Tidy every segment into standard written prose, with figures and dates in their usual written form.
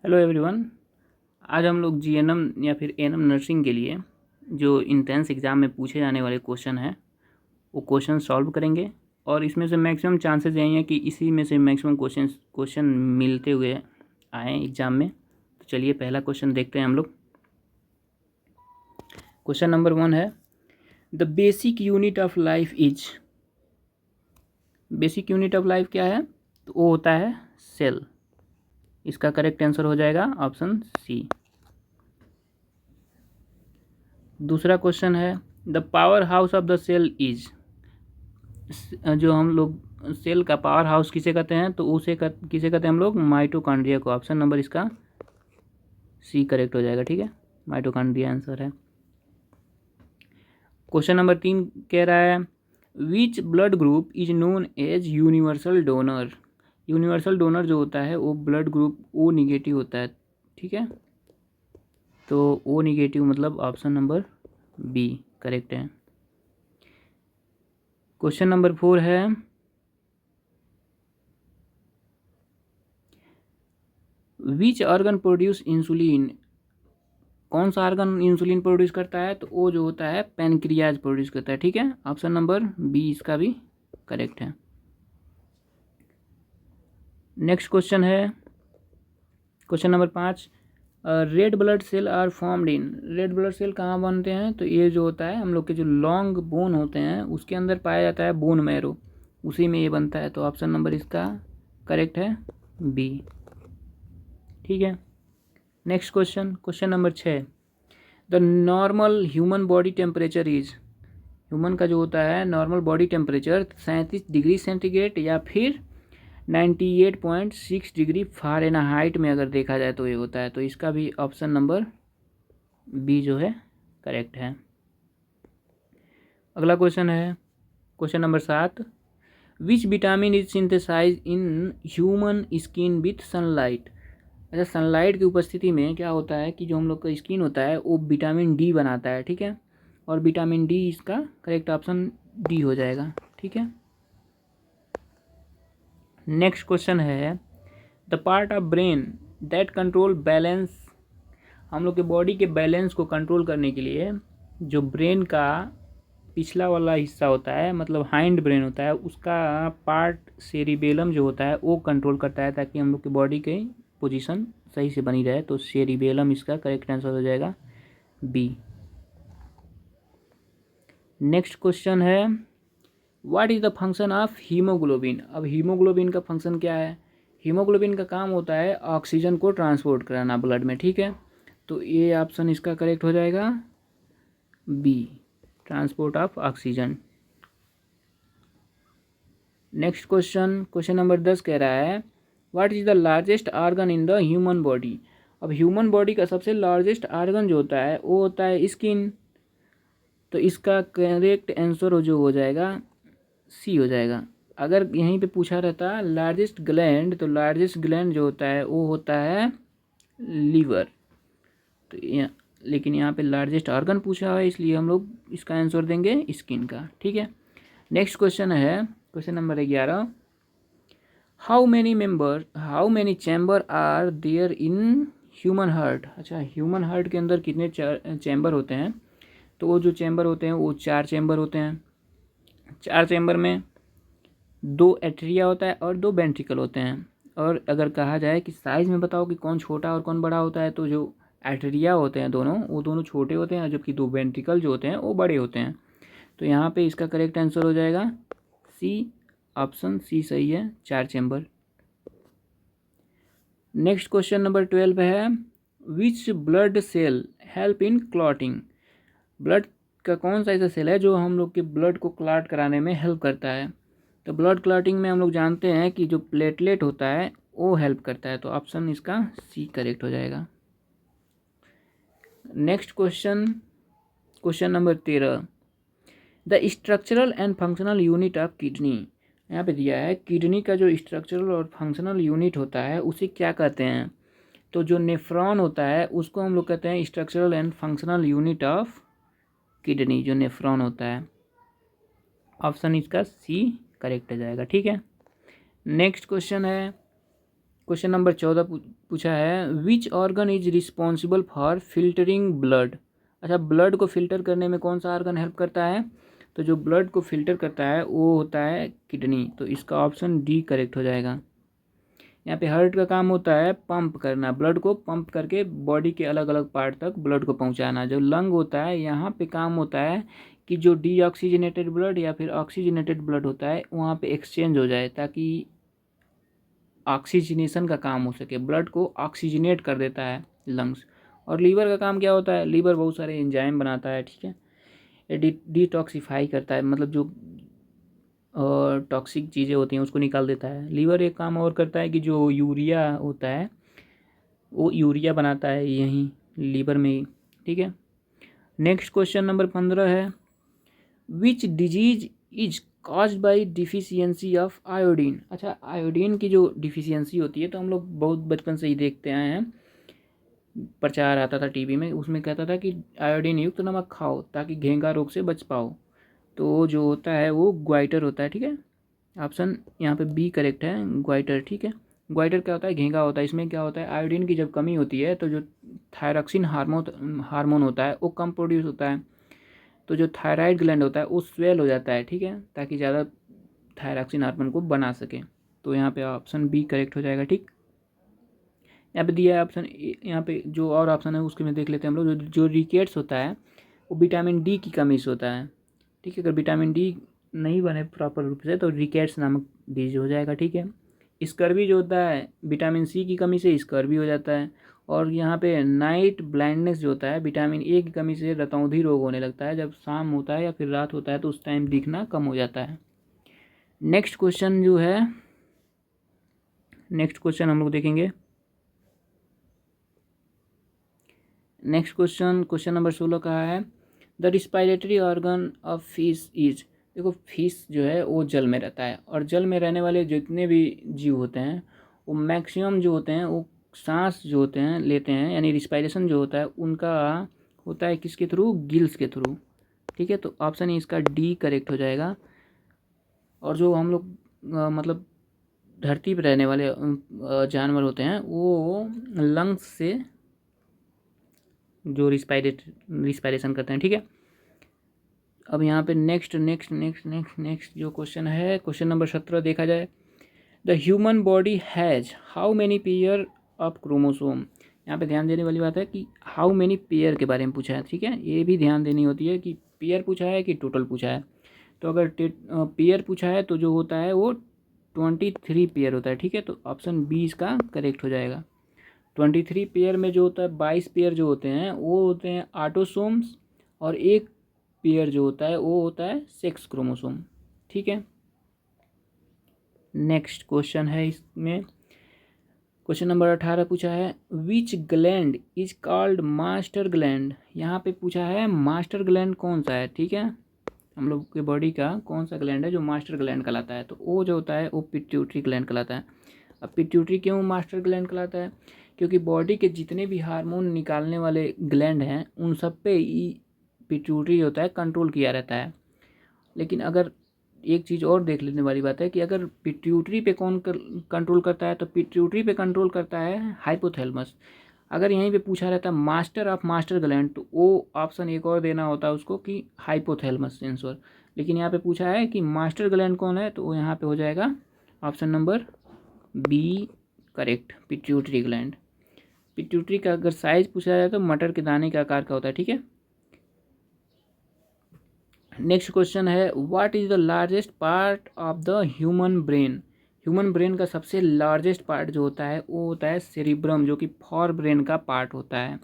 Hello everyone. आज हम लोग जीएनएम या फिर एएनएम नर्सिंग के लिए जो इंट्रेंस एग्ज़ाम में पूछे जाने वाले क्वेश्चन हैं वो क्वेश्चन सॉल्व करेंगे और इसमें से मैक्सिमम चांसेस यही हैं कि इसी में से मैक्सिमम क्वेश्चन मिलते हुए आएँ एग्ज़ाम में। तो चलिए पहला क्वेश्चन देखते हैं हम लोग। क्वेश्चन नंबर 1 है, the basic unit of life is. Basic unit of life क्या है? तो वो होता है सेल। इसका करेक्ट आंसर हो जाएगा ऑप्शन सी। दूसरा क्वेश्चन है, the power house of the cell is. जो हम लोग सेल का पावर हाउस किसे कहते हैं? तो किसे कहते हैं हम लोग? माइटोकॉन्ड्रिया को। ऑप्शन नंबर इसका सी करेक्ट हो जाएगा। ठीक है, माइटोकॉन्ड्रिया आंसर है। क्वेश्चन नंबर 3 कह रहा है, which blood group is known as universal donor. Universal donor जो होता है वो ब्लड ग्रुप ओ निगेटिव होता है। ठीक है, तो ओ निगेटिव मतलब ऑप्शन नंबर बी करेक्ट है। क्वेश्चन नंबर 4 है, विच ऑर्गन प्रोड्यूस इंसुलिन। कौन सा ऑर्गन इंसुलिन प्रोड्यूस करता है? तो वो जो होता है पैनक्रियाज प्रोड्यूस करता है। ठीक है, ऑप्शन नंबर बी इसका भी करेक्ट है। नेक्स्ट क्वेश्चन है, question number 5, red blood cell are formed in. Red blood cell कहाँ बनते हैं? तो ये जो होता है हम लोग के जो लॉन्ग बोन होते हैं उसके अंदर पाया जाता है बोन मैरो, उसी में ये बनता है। तो ऑप्शन नंबर इसका करेक्ट है बी। ठीक है, next question, question number 6, the normal human body temperature is. Human का जो होता है normal body temperature 37 degree centigrade या फिर 98.6 डिग्री फ़ारेनहाइट में अगर देखा जाए तो ये होता है। तो इसका भी ऑप्शन नंबर बी जो है करेक्ट है। अगला क्वेश्चन है question number 7, which vitamin is synthesize in human skin with sunlight. अच्छा, सनलाइट की उपस्थिति में क्या होता है कि जो हम लोग का स्किन होता है वो विटामिन डी बनाता है। ठीक है, और विटामिन डी इसका करेक्ट ऑप्शन डी हो जाएगा। ठीक है, नेक्स्ट क्वेश्चन है, the part of brain that control balance. हम लोग के बॉडी के बैलेंस को कंट्रोल करने के लिए जो ब्रेन का पिछला वाला हिस्सा होता है मतलब हाइंड ब्रेन होता है उसका पार्ट सेरिबेलम जो होता है वो कंट्रोल करता है ताकि हम लोग की बॉडी की पोजीशन सही से बनी रहे। तो सेरिबेलम इसका करेक्ट आंसर हो जाएगा बी। नेक्स्ट क्वेश्चन है, what is the function of haemoglobin. अब हीमोग्लोबिन का फंक्शन क्या है? हीमोग्लोबिन का काम होता है ऑक्सीजन को ट्रांसपोर्ट कराना ब्लड में। ठीक है, तो ये ऑप्शन इसका करेक्ट हो जाएगा B, transport of oxygen. Next question, question number 10 कह रहा है, what is the largest organ in the human body. अब ह्यूमन बॉडी का सबसे लार्जेस्ट आर्गन जो होता है वो होता है स्किन। तो इसका करेक्ट आंसर जो हो जाएगा सी हो जाएगा। अगर यहीं पे पूछा रहता लार्जेस्ट ग्लैंड, तो लार्जेस्ट ग्लैंड जो होता है वो होता है लीवर। तो लेकिन यहाँ पे लार्जेस्ट ऑर्गन पूछा है इसलिए हम लोग इसका आंसर देंगे स्किन का। ठीक है, नेक्स्ट क्वेश्चन है question number 11, how many chamber are there in human heart. अच्छा, ह्यूमन हार्ट के अंदर कितने चैम्बर होते हैं? तो वो जो चैम्बर होते हैं वो 4 चैम्बर होते हैं। 4 चैम्बर में 2 एट्रिया होता है और 2 वेंट्रिकल होते हैं। और अगर कहा जाए कि साइज़ में बताओ कि कौन छोटा और कौन बड़ा होता है, तो जो एट्रिया होते हैं दोनों वो दोनों छोटे होते हैं जबकि 2 वेंट्रिकल जो होते हैं वो बड़े होते हैं। तो यहाँ पे इसका करेक्ट आंसर हो जाएगा सी, ऑप्शन सी सही है, 4 चैम्बर। नेक्स्ट क्वेश्चन नंबर 12 है, which blood cell help in clotting. Blood का कौन सा ऐसा सेल है जो हम लोग के ब्लड को क्लॉट कराने में हेल्प करता है? तो ब्लड क्लॉटिंग में हम लोग जानते हैं कि जो प्लेटलेट होता है वो हेल्प करता है। तो ऑप्शन इसका सी करेक्ट हो जाएगा। Next question, question number 13, the structural and functional unit of kidney. यहाँ पे दिया है किडनी का जो स्ट्रक्चरल और फंक्शनल यूनिट होता है उसे क्या कहते हैं? तो जो नेफ्रॉन होता है उसको हम लोग कहते हैं structural and functional unit of kidney, जो नेफ्रॉन होता है। ऑप्शन इसका सी करेक्ट हो जाएगा। ठीक है, नेक्स्ट क्वेश्चन है क्वेश्चन नंबर 14 पूछा है, which organ is responsible for filtering blood. अच्छा, ब्लड को फिल्टर करने में कौन सा ऑर्गन हेल्प करता है? तो जो ब्लड को फिल्टर करता है वो होता है किडनी। तो इसका ऑप्शन डी करेक्ट हो जाएगा। यहाँ पे हार्ट का काम होता है पंप करना, ब्लड को पंप करके बॉडी के अलग अलग पार्ट तक ब्लड को पहुँचाना। जो लंग होता है यहाँ पे काम होता है कि जो डीऑक्सीजनेटेड ब्लड या फिर ऑक्सीजनेटेड ब्लड होता है वहाँ पे एक्सचेंज हो जाए, ताकि ऑक्सीजनेशन का काम हो सके। ब्लड को ऑक्सीजनेट कर देता है लंग्स। और लीवर का काम क्या होता है? लीवर बहुत सारे एंजाइम बनाता है, ठीक है। ये डिटॉक्सिफाई करता है, मतलब जो टॉक्सिक चीज़ें होती हैं उसको निकाल देता है। लीवर एक काम और करता है कि जो यूरिया होता है वो यूरिया बनाता है यहीं लीवर में ही, ठीक है। नेक्स्ट क्वेश्चन नंबर 15 है, which disease is caused by deficiency of iodine. अच्छा, आयोडीन की जो डिफिशियंसी होती है तो हम लोग बहुत बचपन से ही देखते आए हैं, प्रचार आता था टीवी में, उसमें कहता था कि आयोडीन युक्त नमक खाओ ताकि घेंघा रोग से बच पाओ। तो जो होता है वो ग्वाइटर होता है, ठीक है। ऑप्शन यहाँ पे बी करेक्ट है, ग्वाइटर, ठीक है। ग्वाइटर क्या होता है? घेंघा होता है। इसमें क्या होता है? आयोडीन की जब कमी होती है तो जो थायरॉक्सिन हार्मोन होता है वो कम प्रोड्यूस होता है। तो जो थायराइड ग्लैंड होता है वो स्वेल हो जाता है, ठीक है, ताकि ज़्यादा थायरॉक्सिन हार्मोन को बना सके। तो यहाँ पे ऑप्शन बी करेक्ट हो जाएगा, ठीक। यहाँ पे दिया है ऑप्शन, यहाँ पे जो और ऑप्शन है उसके में देख लेते हैं हम लोग। जो रिकेट्स होता है वो विटामिन डी की कमी से होता है, ठीक है। अगर विटामिन डी नहीं बने प्रॉपर रूप से तो रिकेट्स नामक डिजीज हो जाएगा, ठीक है। स्कर्वी जो होता है विटामिन सी की कमी से स्कर्वी हो जाता है। और यहाँ पे नाइट ब्लाइंडनेस जो होता है विटामिन ए की कमी से रतौंधी रोग होने लगता है। जब शाम होता है या फिर रात होता है तो उस टाइम दिखना कम हो जाता है। नेक्स्ट क्वेश्चन जो है, नेक्स्ट क्वेश्चन हम लोग देखेंगे। नेक्स्ट क्वेश्चन नंबर 16 का है, the respiratory organ of fish is. देखो, फिश जो है वो जल में रहता है और जल में रहने वाले जितने भी जीव होते हैं वो मैक्सिमम जो होते हैं वो सांस जो होते हैं लेते हैं, यानी रिस्पायरेशन जो होता है उनका होता है किसके थ्रू? गिल्स के थ्रू, ठीक है। तो ऑप्शन इसका डी करेक्ट हो जाएगा। और जो हम लोग मतलब धरती पर रहने वाले जानवर होते हैं वो लंग्स से जो रिस्पायरेशन करते हैं, ठीक है। अब यहाँ पे नेक्स्ट जो क्वेश्चन है, क्वेश्चन नंबर 17 देखा जाए, the human body has how many pair of chromosome. यहाँ पे ध्यान देने वाली बात है कि हाउ मेनी पेयर के बारे में पूछा है, ठीक है। ये भी ध्यान देनी होती है कि पेयर पूछा है कि टोटल पूछा है। तो अगर पेयर पूछा है तो जो होता है वो 23 पेयर होता है, ठीक है। तो ऑप्शन बी इसका करेक्ट हो जाएगा। 23 पेयर में जो होता है 22 पेयर जो होते हैं वो होते हैं ऑटोसोम्स, और एक पेयर जो होता है वो होता है सेक्स क्रोमोसोम, ठीक है। नेक्स्ट क्वेश्चन है इसमें, क्वेश्चन नंबर 18 पूछा है, विच gland is called master gland. यहाँ पे पूछा है मास्टर ग्लैंड कौन सा है, ठीक है। हम लोग के बॉडी का कौन सा ग्लैंड है जो मास्टर ग्लैंड कहलाता है? तो वो जो होता है वो पिट्यूटरी ग्लैंड कहलाता है। अब पिट्यूटरी क्यों मास्टर ग्लैंड कहलाता है? क्योंकि बॉडी के जितने भी हार्मोन निकालने वाले ग्लैंड हैं उन सब पे पिट्यूटरी होता है कंट्रोल किया रहता है। लेकिन अगर एक चीज़ और देख लेने वाली बात है कि अगर पिट्यूटरी पे कौन कंट्रोल करता है, तो पिट्यूटरी पे कंट्रोल करता है हाइपोथैलेमस। अगर यहीं पे पूछा रहता है मास्टर ऑफ मास्टर ग्लैंड तो वो ऑप्शन एक और देना होता है उसको कि हाइपोथैलेमस सेंसर। लेकिन यहाँ पे पूछा है कि मास्टर ग्लैंड कौन है, तो वो यहाँ पे हो जाएगा option number B correct, pituitary gland. Pituitary का अगर साइज पूछा जाए तो मटर के दाने के आकार का होता है, ठीक है। नेक्स्ट क्वेश्चन है, what is the largest part of the human brain. Human brain का सबसे लार्जेस्ट पार्ट जो होता है वो होता है सेरिब्रम, जो कि फॉर ब्रेन का पार्ट होता है,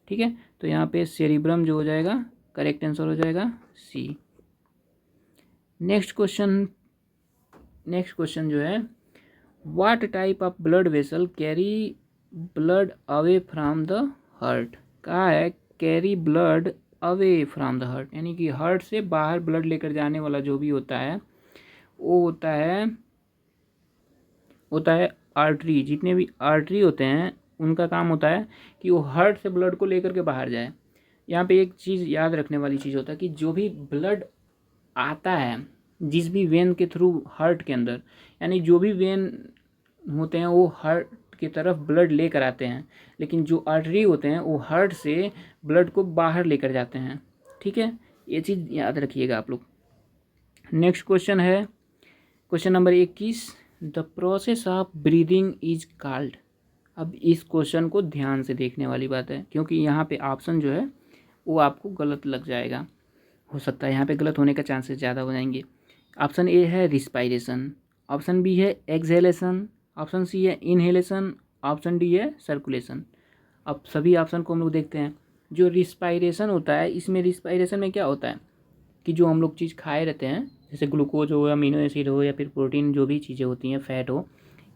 ठीक है। तो यहाँ पे सेरिब्रम जो हो जाएगा करेक्ट आंसर हो जाएगा सी। नेक्स्ट क्वेश्चन जो है, what type of blood vessel carry blood away from the heart. कहा है carry blood away from the heart, यानी कि हार्ट से बाहर ब्लड लेकर जाने वाला जो भी होता है वो होता है आर्टरी। जितने भी आर्टरी होते हैं उनका काम होता है कि वो हार्ट से ब्लड को लेकर के बाहर जाए। यहाँ पे एक चीज़ याद रखने वाली चीज़ होता है कि जो भी ब्लड आता है जिस भी वेन के थ्रू हार्ट के अंदर, यानी जो भी वेन होते हैं वो हार्ट की तरफ ब्लड लेकर आते हैं, लेकिन जो आर्टरी होते हैं वो हार्ट से ब्लड को बाहर लेकर जाते हैं। ठीक है, ये चीज़ याद रखिएगा आप लोग। नेक्स्ट क्वेश्चन है question number 21, the process of breathing is called. अब इस क्वेश्चन को ध्यान से देखने वाली बात है, क्योंकि यहाँ पे ऑप्शन जो है वो आपको गलत लग जाएगा, हो सकता है यहाँ पे गलत होने का चांसेस ज़्यादा हो जाएंगे। ऑप्शन ए है रिस्पायरेशन, ऑप्शन बी है एक्सहेलेशन, ऑप्शन सी है इनहेलेशन, ऑप्शन डी है सर्कुलेशन। अब सभी ऑप्शन को हम लोग देखते हैं। जो रिस्पायरेशन होता है, इसमें रिस्पायरेशन में क्या होता है कि जो हम लोग चीज़ खाए रहते हैं, जैसे ग्लूकोज हो, अमीनो एसिड हो, या फिर प्रोटीन, जो भी चीज़ें होती हैं, फैट हो,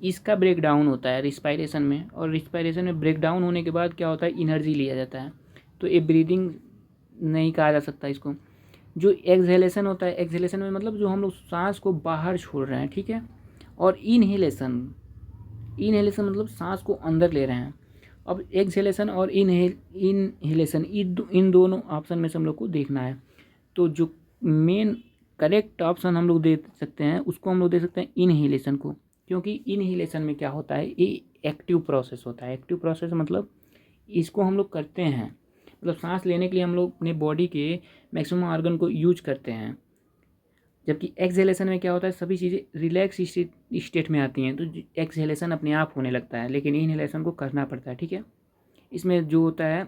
इसका ब्रेक डाउन होता है रिस्पायरेशन में। और रिस्पायरेशन में ब्रेक डाउन होने के बाद क्या होता है, एनर्जी लिया जाता है। तो ये ब्रीदिंग नहीं कहा जा सकता इसको। जो एक्सहेलेशन होता है, एक्सहेलेशन में मतलब जो हम लोग सांस को बाहर छोड़ रहे हैं, ठीक है। और इनहेलेशन, इनहेलेशन मतलब सांस को अंदर ले रहे हैं। अब एक्सहेलेशन और इनहेलेशन इन दोनों ऑप्शन में से हम लोग को देखना है। तो जो मेन करेक्ट ऑप्शन हम लोग दे सकते हैं उसको हम लोग दे सकते हैं इनहेलेशन को, क्योंकि इनहेलेशन में क्या होता है, ये एक्टिव प्रोसेस होता है। एक्टिव प्रोसेस मतलब इसको हम लोग करते हैं, मतलब सांस लेने के लिए हम लोग अपने बॉडी के मैक्सिमम ऑर्गन को यूज करते हैं। जबकि एक्सहेलेशन में क्या होता है, सभी चीज़ें रिलैक्स स्टेट में आती हैं, तो एक्सहेलेशन अपने आप होने लगता है, लेकिन इनहेलेशन को करना पड़ता है। ठीक है, इसमें जो होता है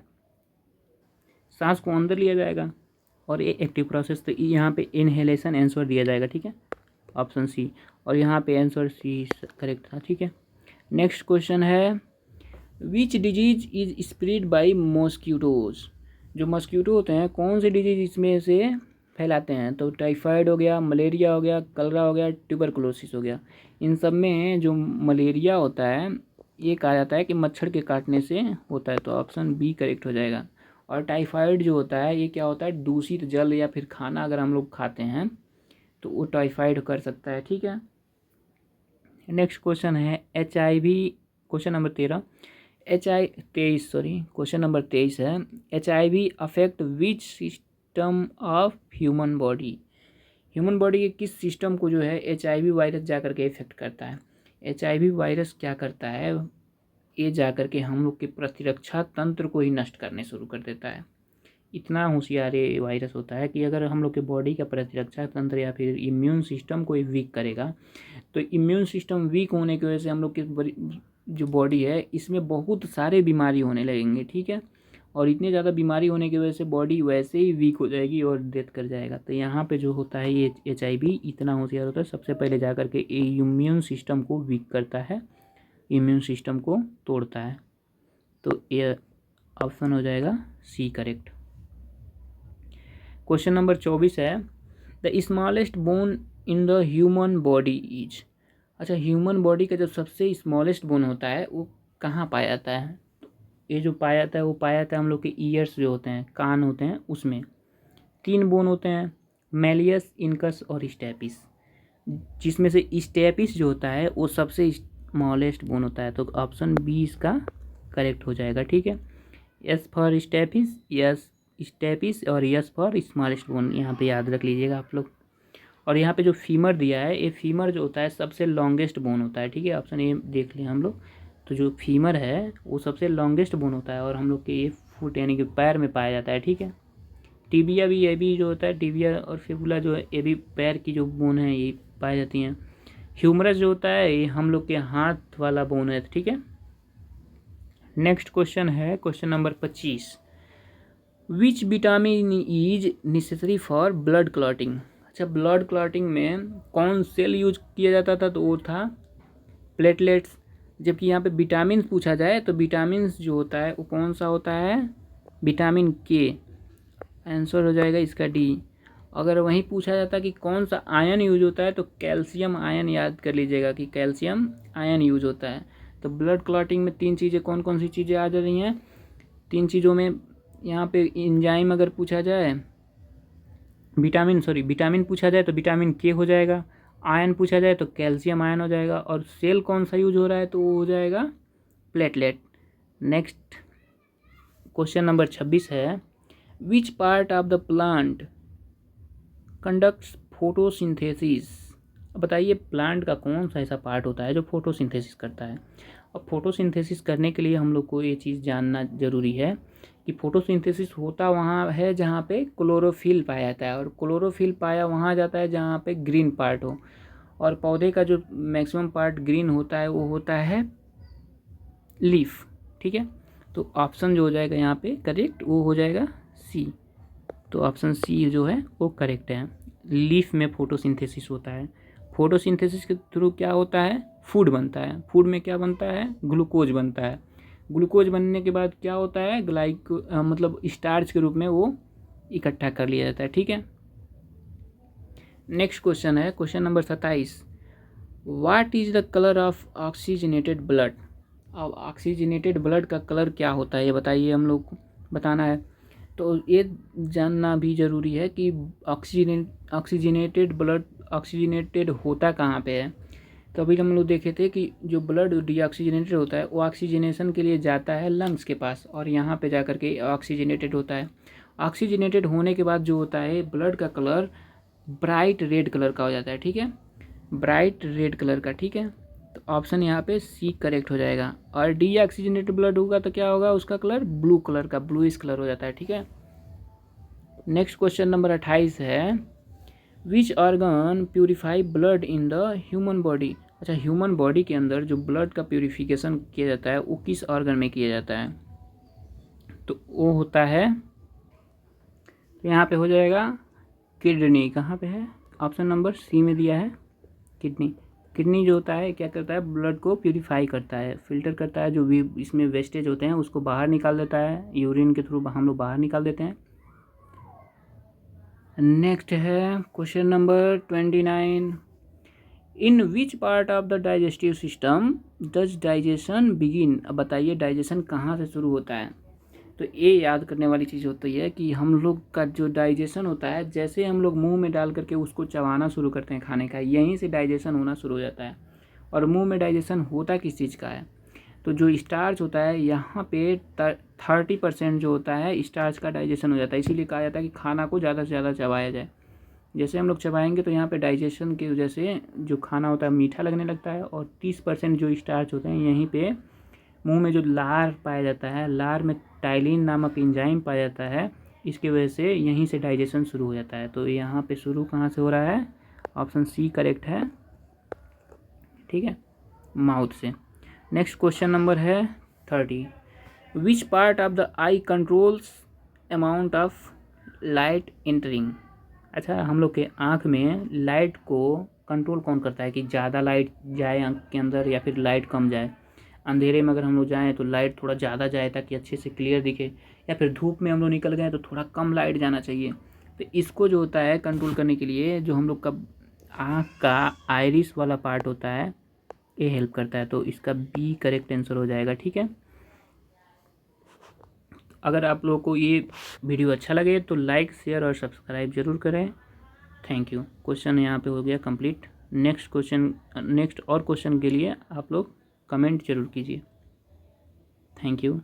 सांस को अंदर लिया जाएगा और ये एक्टिव प्रोसेस, तो यहाँ पे इनहेलेशन आंसर दिया जाएगा। ठीक है, ऑप्शन सी, और यहाँ पे आंसर सी करेक्ट था। ठीक है, नेक्स्ट क्वेश्चन है which disease is spread by mosquitoes. जो मॉस्किटो होते हैं कौन से डिजीज इसमें से फैलाते हैं, तो टाइफाइड हो गया, मलेरिया हो गया, कलरा हो गया, ट्यूबरकुलोसिस हो गया। इन सब में जो मलेरिया होता है ये कहा जाता है कि मच्छर के काटने से होता है, तो ऑप्शन बी करेक्ट हो जाएगा। और टाइफाइड जो होता है ये क्या होता है, दूषित जल या फिर खाना अगर हम लोग खाते हैं तो वो टाइफाइड कर सकता है। ठीक है, नेक्स्ट क्वेश्चन है HIV, question number 13, question number 23 है HIV affect which system of human body. Human body के किस सिस्टम को जो है HIV वायरस जा कर के इफेक्ट करता है। HIV वायरस क्या करता है, ये जा कर के हम लोग के प्रतिरक्षा तंत्र को ही नष्ट करने शुरू कर देता है। इतना होशियार ये वायरस होता है कि अगर हम लोग के बॉडी का प्रतिरक्षा तंत्र या फिर इम्यून सिस्टम को वीक करेगा, तो इम्यून सिस्टम वीक होने की वजह से हम लोग की जो बॉडी है इसमें बहुत सारे बीमारी होने लगेंगे। ठीक है, और इतने ज़्यादा बीमारी होने की वजह से बॉडी वैसे ही वीक हो जाएगी और डेथ कर जाएगा। तो यहाँ पे जो होता है ये HIV इतना होशियार होता है, सबसे पहले जा कर के इम्यून सिस्टम को वीक करता है, इम्यून सिस्टम को तोड़ता है। तो ये ऑप्शन हो जाएगा सी करेक्ट। क्वेश्चन नंबर 24 है the smallest bone in the human body is. अच्छा, ह्यूमन बॉडी का जो सबसे स्मॉलेस्ट बोन होता है वो कहाँ पाया जाता है, ये जो पाया जाता है वो पाया जाता है हम लोग के ईयर्स जो होते हैं, कान होते हैं, उसमें 3 बोन होते हैं, मेलियस, इनकस और स्टेपिस, जिसमें से स्टेपिस जो होता है वो सबसे स्मॉलेस्ट बोन होता है। तो ऑप्शन बी इसका करेक्ट हो जाएगा। ठीक है, S for stapes, yes stapes, और यस फॉर स्मॉलेस्ट बोन, यहाँ पे याद रख लीजिएगा आप लोग। और यहाँ पे जो फीमर दिया है, ये फीमर जो होता है सबसे लॉन्गेस्ट बोन होता है। ठीक है, ऑप्शन ए देख लें हम लोग, तो जो फीमर है वो सबसे लॉन्गेस्ट बोन होता है और हम लोग के ये फुट यानी कि पैर में पाया जाता है। ठीक है, टिबिया भी, ये भी जो होता है टिबिया और फिबुला जो है ये भी पैर की जो बोन है ये पाई जाती हैं। ह्यूमरस जो होता है ये हम लोग के हाथ वाला बोन है। ठीक है, नेक्स्ट क्वेश्चन है question number 25, which vitamin is necessary for blood clotting. अच्छा, ब्लड क्लॉटिंग में कौन सेल यूज किया जाता था, तो वो था प्लेटलेट्स। जबकि यहाँ पे विटामिन पूछा जाए तो विटामिन जो होता है वो कौन सा होता है, विटामिन के, आंसर हो जाएगा इसका डी। अगर वहीं पूछा जाता कि कौन सा आयन यूज होता है तो कैल्शियम आयन याद कर लीजिएगा कि कैल्शियम आयन यूज होता है। तो ब्लड क्लॉटिंग में 3 चीज़ें कौन कौन सी चीज़ें आ जा रही हैं, 3 चीज़ों में यहाँ पे एंजाइम अगर पूछा जाए, विटामिन पूछा जाए तो विटामिन के हो जाएगा, आयन पूछा जाए तो कैल्शियम आयन हो जाएगा, और सेल कौन सा यूज हो रहा है तो वो हो जाएगा प्लेटलेट। नेक्स्ट क्वेश्चन नंबर 26 है which part of the plant conducts photosynthesis. अब बताइए प्लांट का कौन सा ऐसा पार्ट होता है जो फोटोसिंथेसिस करता है। अब फोटोसिंथेसिस करने के लिए हम लोग को ये चीज़ जानना ज़रूरी है कि फोटोसिंथेसिस होता वहाँ है जहाँ पे क्लोरोफिल पाया जाता है, और क्लोरोफिल पाया वहाँ जाता है जहाँ पे ग्रीन पार्ट हो, और पौधे का जो मैक्सिमम पार्ट ग्रीन होता है वो होता है लीफ। ठीक है, तो ऑप्शन जो हो जाएगा यहाँ पे करेक्ट वो हो जाएगा सी। तो ऑप्शन सी जो है वो करेक्ट है। लीफ में फोटोसिंथेसिस होता है। फोटोसिंथेसिस के थ्रू क्या होता है, फूड बनता है। फूड में क्या बनता है, ग्लूकोज बनता है। ग्लूकोज बनने के बाद क्या होता है, मतलब स्टार्च के रूप में वो इकट्ठा कर लिया जाता है। ठीक है, नेक्स्ट क्वेश्चन है question number 27। What is the colour of oxygenated blood. अब ऑक्सीजनेटेड ब्लड का कलर क्या होता है ये बताइए, हम लोग को बताना है। तो ये जानना भी ज़रूरी है कि ऑक्सीजनेटेड ब्लड ऑक्सीजनेटेड होता कहाँ पे है। तो अभी हम लोग देखे थे कि जो ब्लड डीऑक्सीजनेटेड होता है वो ऑक्सीजनेशन के लिए जाता है लंग्स के पास, और यहाँ पे जा कर के ऑक्सीजनेटेड होता है। ऑक्सीजनेटेड होने के बाद जो होता है ब्लड का कलर ब्राइट रेड कलर का हो जाता है। ठीक है, ब्राइट रेड कलर का। ठीक है, तो ऑप्शन यहाँ पे सी करेक्ट हो जाएगा। और डीऑक्सीजनेटेड ब्लड होगा तो क्या होगा, उसका कलर ब्लू कलर का, ब्लूइश कलर हो जाता है। ठीक है, नेक्स्ट क्वेश्चन नंबर 28 है which organ purify blood in the human body. अच्छा, ह्यूमन बॉडी के अंदर जो ब्लड का प्यूरिफिकेशन किया जाता है वो किस ऑर्गन में किया जाता है, तो वो होता है, तो यहाँ पे हो जाएगा किडनी। कहाँ पे है, ऑप्शन नंबर सी में दिया है किडनी। किडनी जो होता है क्या करता है, ब्लड को प्यूरिफाई करता है, फिल्टर करता है, जो भी इसमें वेस्टेज होते हैं उसको बाहर निकाल देता है, यूरिन के थ्रू हम लोग बाहर निकाल देते हैं। नेक्स्ट है question number 29। In which part of the digestive system does digestion begin. अब बताइए डाइजेशन कहाँ से शुरू होता है। तो ये याद करने वाली चीज़ होती है कि हम लोग का जो डाइजेशन होता है, जैसे हम लोग मुंह में डाल करके उसको चबाना शुरू करते हैं खाने का, यहीं से डाइजेशन होना शुरू हो जाता है। और मुंह में डाइजेशन होता किस चीज़ का है, तो जो स्टार्च होता है यहाँ पे 30% जो होता है स्टार्च का डाइजेशन हो जाता है। इसीलिए कहा जाता है कि खाना को ज़्यादा से ज़्यादा चबाया जाए। जैसे हम लोग चबाएंगे तो यहाँ पे डाइजेशन की वजह से जो खाना होता है मीठा लगने लगता है, और 30% जो स्टार्च होते हैं यहीं पे मुंह में जो लार पाया जाता है, लार में टाइलिन नामक एंजाइम पाया जाता है, इसकी वजह से यहीं से डाइजेशन शुरू हो जाता है। तो यहाँ पे शुरू कहाँ से हो रहा है, ऑप्शन सी करेक्ट है। ठीक है, माउथ से। नेक्स्ट क्वेश्चन नंबर है 30। Which part of the I controls amount of light entering. अच्छा, हम लोग के आँख में लाइट को कंट्रोल कौन करता है कि ज़्यादा लाइट जाए आँख के अंदर या फिर लाइट कम जाए। अंधेरे में अगर हम लोग जाएँ तो लाइट थोड़ा ज़्यादा जाए ताकि अच्छे से क्लियर दिखे, या फिर धूप में हम लोग निकल गए तो थोड़ा कम लाइट जाना चाहिए। तो इसको जो होता है कंट्रोल करने के लिए जो हम लोग का आँख का आइरिस वाला पार्ट होता है ये हेल्प करता है। तो इसका बी करेक्ट आंसर हो जाएगा। ठीक है, अगर आप लोगों को ये वीडियो अच्छा लगे तो लाइक शेयर और सब्सक्राइब जरूर करें। Thank you. क्वेश्चन यहाँ पे हो गया कंप्लीट। नेक्स्ट और क्वेश्चन के लिए आप लोग कमेंट जरूर कीजिए। Thank you.